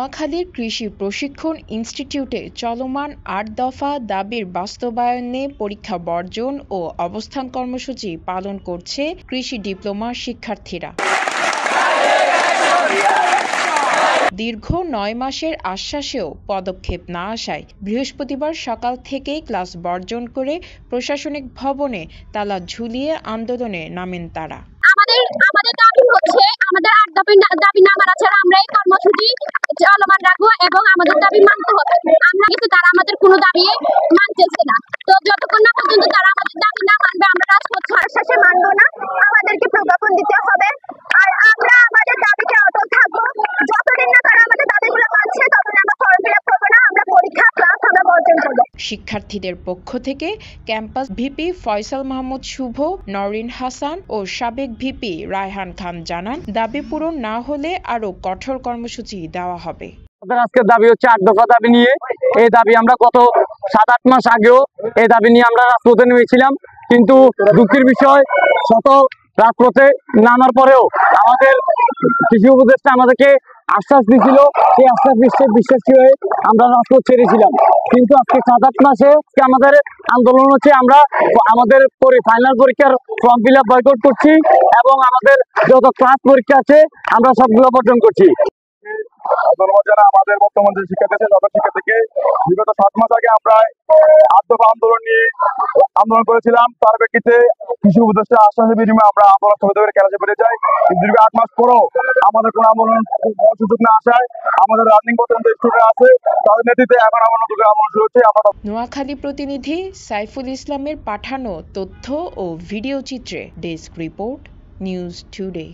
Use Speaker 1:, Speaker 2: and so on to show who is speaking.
Speaker 1: নোয়াখালীর কৃষি প্রশিক্ষণ ইনস্টিটিউটে চলমান ৮ দফা দাবির বাস্তবায়নে পরীক্ষা বর্জন ও অবস্থান কর্মসূচি পালন করছে কৃষি ডিপ্লোমা শিক্ষার্থীরা। দীর্ঘ ৯ মাসের আশ্বাসেও পদক্ষেপ না আসায় বৃহস্পতিবার সকাল থেকেই ক্লাস বর্জন করে প্রশাসনিক ভবনে তালা ঝুলিয়ে আন্দোলনে নামেন তারা।
Speaker 2: আমাদের দাবি হচ্ছে আমাদের ৮ দাবি না মানা ছাড়া আমরা এই কর্মসূচি চলমান রাখবো এবং আমাদের দাবি মানতে হবে। আমরা কিন্তু তারা আমাদের কোনো দাবি মানতেছে না। তো যতক্ষণ না পর্যন্ত তারা আমাদের দাবি না মানবে আমরা রাজপথ ছাড়া মানবো না। আমাদেরকে প্রজ্ঞাপন দিতে হবে আর আমরা আমাদের দাবিতে অটল থাকবো। যতদিন না তারা আমাদের দাবিগুলো মানছে ততদিন আমরা ফর্ম ফিল আপ করবো না। আমরা পরীক্ষা ক্লাস আমরা বর্জন করবো।
Speaker 1: শিক্ষার্থীদের পক্ষ থেকে ক্যাম্পাস ভিপি ফয়সাল মাহমুদ শুভ, নওরিন হাসান ও সাবেক ভিপি রায়হান খান জানান, দাবি পূরণ না হলে আরো কঠোর কর্মসূচি দেওয়া হবে।
Speaker 3: আজকের দাবি হচ্ছে ৮ দফা দাবি নিয়ে। এই দাবি আমরা গত ৭-৮ মাস আগেও এই দাবি নিয়ে আমরা রাজপথে নেমেছিলাম, কিন্তু দুঃখের বিষয় শত রাজপথে নামার পরেও আমাদের কৃষি উপদেষ্টা আমাদেরকে আশ্বাস দিয়েছিল, সেই আশ্বাস বিশ্বাসী হয়ে আমরা রাজপথ ছেড়েছিলাম। কিন্তু আজকে ৭-৮ মাসে আমাদের আন্দোলন হচ্ছে, আমরা আমাদের ফাইনাল পরীক্ষার ফর্ম ফিল আপ বয়কট করছি এবং আমাদের যত ক্লাস পরীক্ষা আছে আমরা সবগুলো বর্জন করছি।
Speaker 4: আমাদের বর্তমান যে শিক্ষার্থী আছে সকল শিক্ষার্থীকে বিগত ৭ মাস আগে আমরা ৮ দফা আন্দোলন নিয়ে আন্দোলন করেছিলাম। তার প্রেক্ষিতে কৃষি উপদেষ্টা আশ্বাসের বিনিময়ে আমরা আন্দোলন স্থগিত করে ক্যালাসে বেড়ে যাই। দীর্ঘ ৮ মাস পরও আমাদের কোনো আন্দোলন সুযোগ না আসায় আমাদের রানিং বর্তমান স্টুডেন্ট আছে তাদের নেতৃত্বে এখন আমার নতুন আন্দোলন শুরু হচ্ছে।
Speaker 1: নোয়াখালী প্রতিনিধি সাইফুল ইসলামের পাঠানো তথ্য ও ভিডিও চিত্রে ডেস্ক রিপোর্ট, নিউজ টুডে।